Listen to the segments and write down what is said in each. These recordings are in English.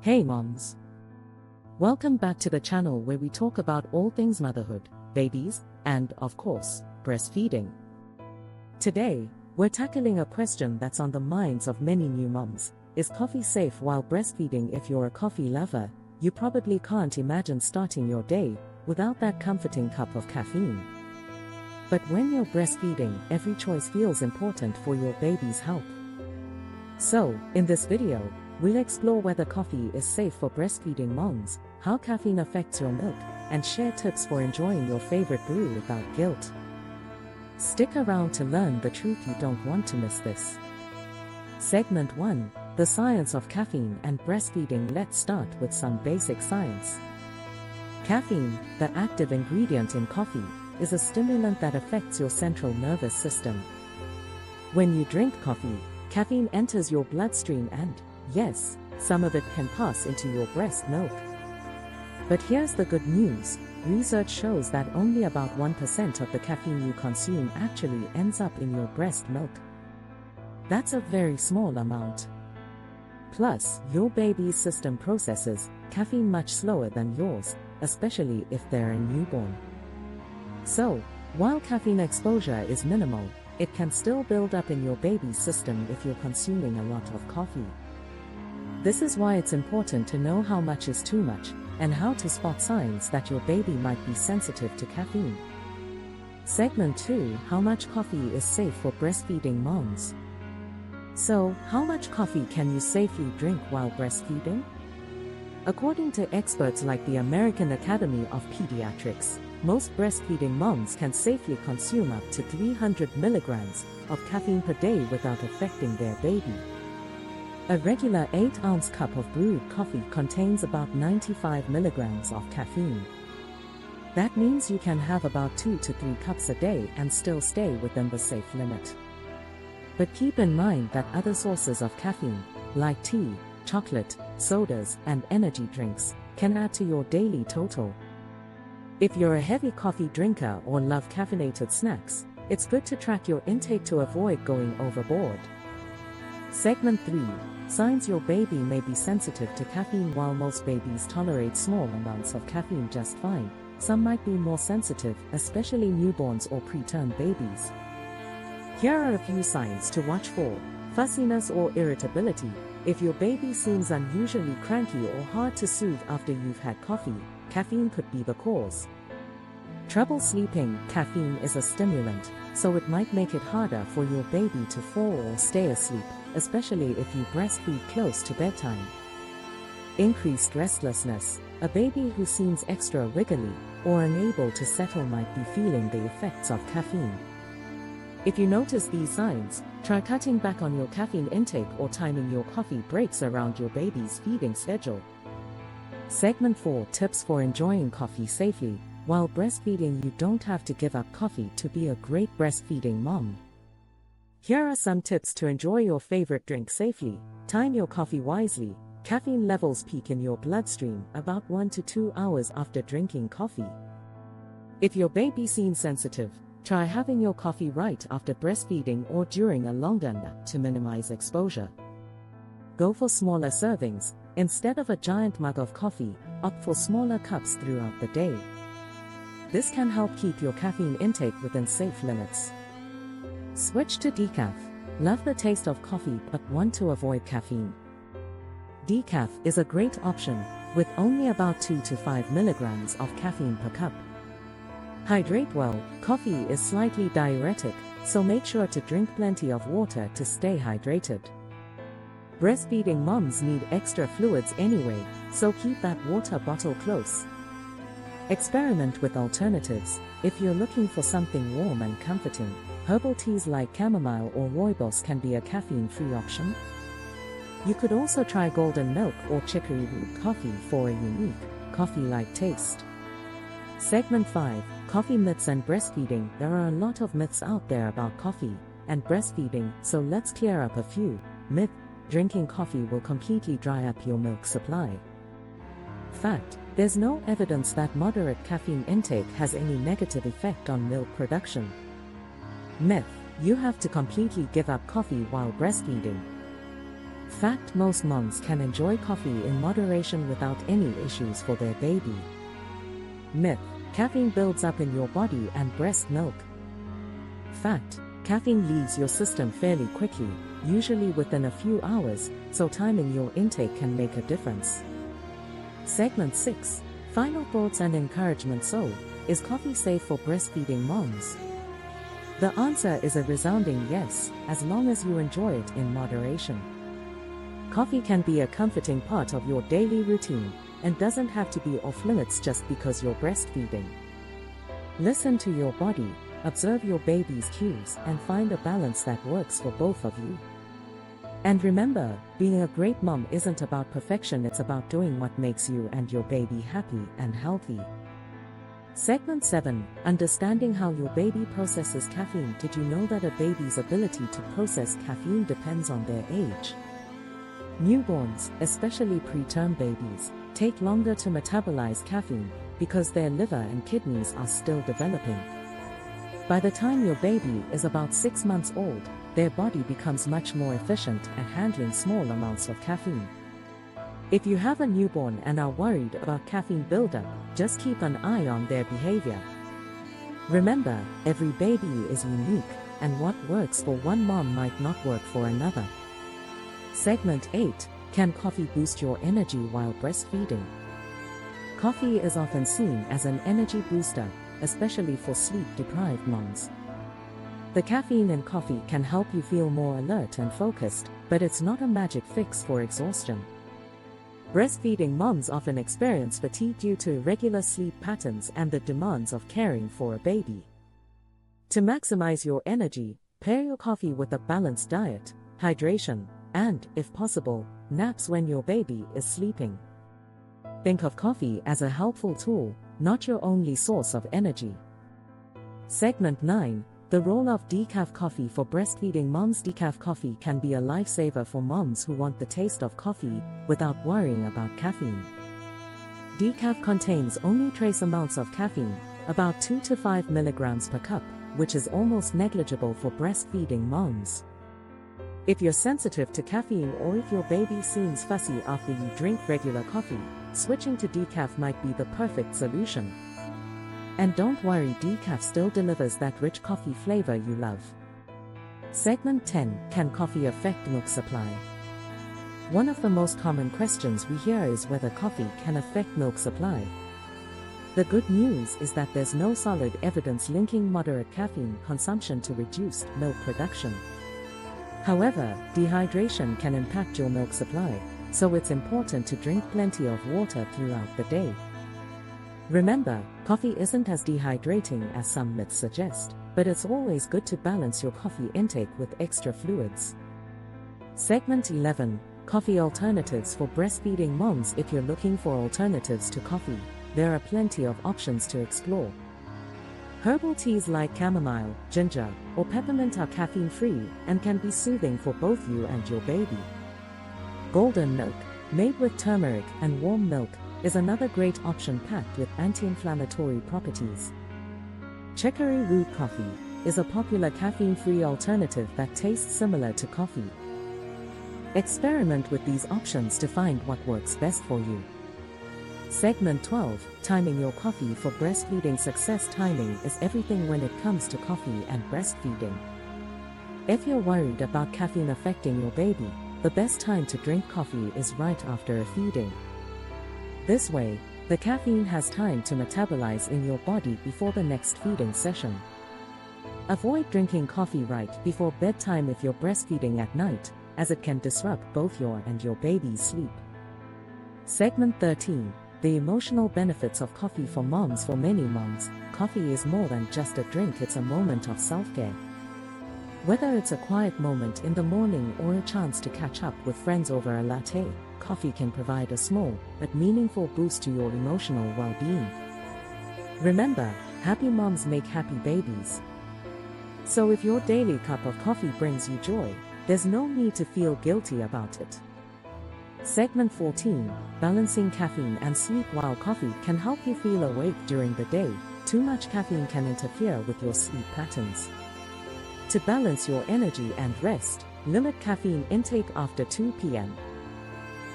Hey moms! Welcome back to the channel where we talk about all things motherhood, babies, and, of course, breastfeeding. Today, we're tackling a question that's on the minds of many new moms. Is coffee safe while breastfeeding? If you're a coffee lover, you probably can't imagine starting your day without that comforting cup of caffeine. But when you're breastfeeding, every choice feels important for your baby's health. So, in this video, we'll explore whether coffee is safe for breastfeeding moms, how caffeine affects your milk, and share tips for enjoying your favorite brew without guilt. Stick around to learn the truth. You don't want to miss this. Segment 1: The Science of Caffeine and Breastfeeding. Let's start with some basic science. Caffeine, the active ingredient in coffee, is a stimulant that affects your central nervous system. When you drink coffee, caffeine enters your bloodstream and, yes, some of it can pass into your breast milk. But here's the good news: research shows that only about 1% of the caffeine you consume actually ends up in your breast milk. That's a very small amount. Plus, your baby's system processes caffeine much slower than yours, especially if they're a newborn. So, while caffeine exposure is minimal, it can still build up in your baby's system if you're consuming a lot of coffee. This is why it's important to know how much is too much, and how to spot signs that your baby might be sensitive to caffeine. Segment 2: How much coffee is safe for breastfeeding moms? So, how much coffee can you safely drink while breastfeeding? According to experts like the American Academy of Pediatrics, most breastfeeding moms can safely consume up to 300 milligrams of caffeine per day without affecting their baby. A regular 8-ounce cup of brewed coffee contains about 95 milligrams of caffeine. That means you can have about 2 to 3 cups a day and still stay within the safe limit. But keep in mind that other sources of caffeine, like tea, chocolate, sodas, and energy drinks, can add to your daily total. If you're a heavy coffee drinker or love caffeinated snacks, it's good to track your intake to avoid going overboard. Segment 3: Signs your baby may be sensitive to caffeine. While most babies tolerate small amounts of caffeine just fine, some might be more sensitive, especially newborns or preterm babies. Here are a few signs to watch for: fussiness or irritability. If your baby seems unusually cranky or hard to soothe after you've had coffee, caffeine could be the cause. Trouble sleeping. Caffeine is a stimulant, so it might make it harder for your baby to fall or stay asleep, especially if you breastfeed close to bedtime. Increased restlessness. A baby who seems extra wiggly or unable to settle might be feeling the effects of caffeine. If you notice these signs, try cutting back on your caffeine intake or timing your coffee breaks around your baby's feeding schedule. Segment 4: Tips for enjoying coffee safely. While breastfeeding, you don't have to give up coffee to be a great breastfeeding mom. Here are some tips to enjoy your favorite drink safely. Time your coffee wisely. Caffeine levels peak in your bloodstream about 1 to 2 hours after drinking coffee. If your baby seems sensitive, try having your coffee right after breastfeeding or during a longer nap to minimize exposure. Go for smaller servings. Instead of a giant mug of coffee, opt for smaller cups throughout the day. This can help keep your caffeine intake within safe limits. Switch to decaf. Love the taste of coffee but want to avoid caffeine? Decaf is a great option, with only about 2 to 5 milligrams of caffeine per cup. Hydrate well. Coffee is slightly diuretic, so make sure to drink plenty of water to stay hydrated. Breastfeeding moms need extra fluids anyway, so keep that water bottle close. Experiment with alternatives. If you're looking for something warm and comforting, herbal teas like chamomile or rooibos can be a caffeine-free option. You could also try golden milk or chicory root coffee for a unique, coffee-like taste. Segment 5: Coffee myths and breastfeeding. There are a lot of myths out there about coffee and breastfeeding, so let's clear up a few. Myth: drinking coffee will completely dry up your milk supply. Fact: there's no evidence that moderate caffeine intake has any negative effect on milk production. Myth: you have to completely give up coffee while breastfeeding. Fact: most moms can enjoy coffee in moderation without any issues for their baby. Myth: caffeine builds up in your body and breast milk. Fact: caffeine leaves your system fairly quickly, usually within a few hours, so timing your intake can make a difference. Segment 6. Final thoughts and encouragement. So, is coffee safe for breastfeeding moms? The answer is a resounding yes, as long as you enjoy it in moderation. Coffee can be a comforting part of your daily routine, and doesn't have to be off limits just because you're breastfeeding. Listen to your body, observe your baby's cues, and find a balance that works for both of you. And remember, being a great mom isn't about perfection, it's about doing what makes you and your baby happy and healthy. Segment 7. Understanding how your baby processes caffeine. Did you know that a baby's ability to process caffeine depends on their age? Newborns, especially preterm babies, take longer to metabolize caffeine because their liver and kidneys are still developing. By the time your baby is about 6 months old, their body becomes much more efficient at handling small amounts of caffeine. If you have a newborn and are worried about caffeine buildup, just keep an eye on their behavior. Remember, every baby is unique, and what works for one mom might not work for another. Segment 8. Can coffee boost your energy while breastfeeding? Coffee is often seen as an energy booster, especially for sleep-deprived moms. The caffeine in coffee can help you feel more alert and focused, but it's not a magic fix for exhaustion. Breastfeeding moms often experience fatigue due to irregular sleep patterns and the demands of caring for a baby. To maximize your energy, pair your coffee with a balanced diet, hydration, and, if possible, naps when your baby is sleeping. Think of coffee as a helpful tool, not your only source of energy. Segment 9. The role of decaf coffee for breastfeeding moms. Decaf coffee can be a lifesaver for moms who want the taste of coffee without worrying about caffeine. Decaf contains only trace amounts of caffeine, about 2 to 5 milligrams per cup, which is almost negligible for breastfeeding moms. If you're sensitive to caffeine or if your baby seems fussy after you drink regular coffee, switching to decaf might be the perfect solution. And don't worry, decaf still delivers that rich coffee flavor you love. Segment 10. Can coffee affect milk supply? One of the most common questions we hear is whether coffee can affect milk supply. The good news is that there's no solid evidence linking moderate caffeine consumption to reduced milk production. However, dehydration can impact your milk supply, so it's important to drink plenty of water throughout the day. Remember, coffee isn't as dehydrating as some myths suggest, but it's always good to balance your coffee intake with extra fluids. Segment 11. Coffee alternatives for breastfeeding moms. If you're looking for alternatives to coffee, there are plenty of options to explore. Herbal teas like chamomile, ginger, or peppermint are caffeine-free and can be soothing for both you and your baby. Golden milk, made with turmeric and warm milk, is another great option packed with anti-inflammatory properties. Chicory root coffee is a popular caffeine-free alternative that tastes similar to coffee. Experiment with these options to find what works best for you. Segment 12. Timing your coffee for breastfeeding success. Timing is everything when it comes to coffee and breastfeeding. If you're worried about caffeine affecting your baby, the best time to drink coffee is right after a feeding. This way, the caffeine has time to metabolize in your body before the next feeding session. Avoid drinking coffee right before bedtime if you're breastfeeding at night, as it can disrupt both your and your baby's sleep. Segment 13. The emotional benefits of coffee for moms. For many moms, coffee is more than just a drink, it's a moment of self-care. Whether it's a quiet moment in the morning or a chance to catch up with friends over a latte, coffee can provide a small but meaningful boost to your emotional well-being. Remember, happy moms make happy babies. So if your daily cup of coffee brings you joy, there's no need to feel guilty about it. Segment 14. Balancing caffeine and sleep. While coffee can help you feel awake during the day, too much caffeine can interfere with your sleep patterns. To balance your energy and rest, Limit caffeine intake after 2 p.m.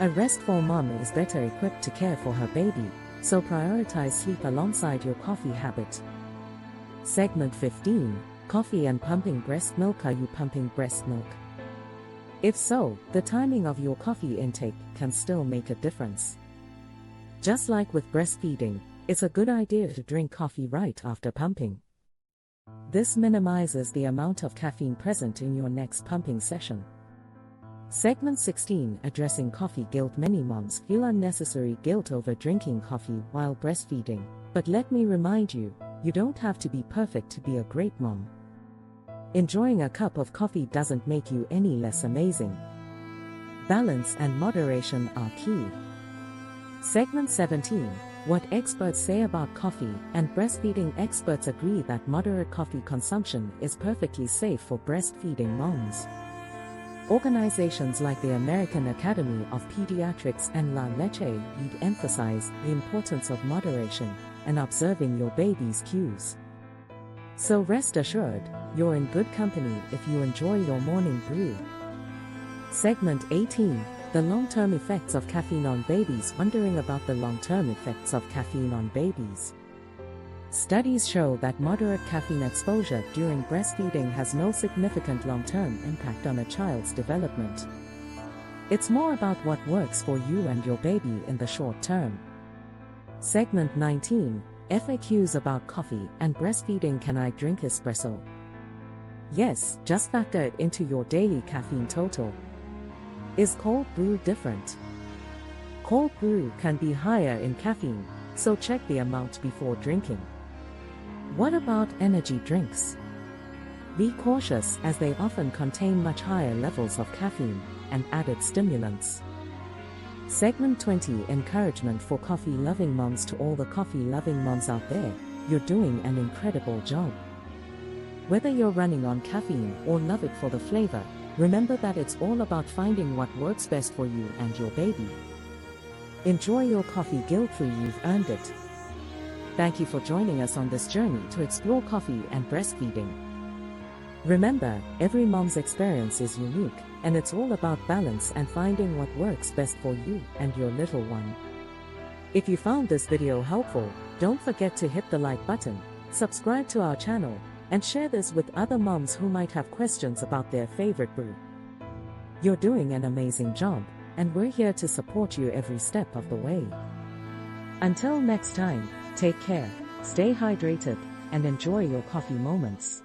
A restful mom is better equipped to care for her baby, so prioritize sleep alongside your coffee habit. Segment 15. Coffee and pumping breast milk. Are you pumping breast milk? If so, the timing of your coffee intake can still make a difference. Just like with breastfeeding, it's a good idea to drink coffee right after pumping. This minimizes the amount of caffeine present in your next pumping session. Segment 16. Addressing coffee guilt. Many moms feel unnecessary guilt over drinking coffee while breastfeeding, but let me remind you, you don't have to be perfect to be a great mom. Enjoying a cup of coffee doesn't make you any less amazing. Balance and moderation are key. Segment 17. What experts say about coffee and breastfeeding. Experts agree that moderate coffee consumption is perfectly safe for breastfeeding moms. Organizations like the American Academy of Pediatrics and La Leche Lead emphasize the importance of moderation and observing your baby's cues. So rest assured, you're in good company if you enjoy your morning brew. Segment 18. The long-term effects of caffeine on babies. Wondering about the long-term effects of caffeine on babies? Studies show that moderate caffeine exposure during breastfeeding has no significant long-term impact on a child's development. It's more about what works for you and your baby in the short term. Segment 19. FAQs about coffee and breastfeeding. Can I drink espresso? Yes, just factor it into your daily caffeine total. Is cold brew different? Cold brew can be higher in caffeine, so check the amount before drinking. What about energy drinks? Be cautious as they often contain much higher levels of caffeine and added stimulants. Segment 20. Encouragement for coffee-loving moms. To all the coffee-loving moms out there, you're doing an incredible job. Whether you're running on caffeine or love it for the flavor, remember that it's all about finding what works best for you and your baby. Enjoy your coffee guilt-free. You've earned it. Thank you for joining us on this journey to explore coffee and breastfeeding. Remember, every mom's experience is unique, and it's all about balance and finding what works best for you and your little one. If you found this video helpful, don't forget to hit the like button, subscribe to our channel, and share this with other moms who might have questions about their favorite brew. You're doing an amazing job, and we're here to support you every step of the way. Until next time, take care, stay hydrated, and enjoy your coffee moments.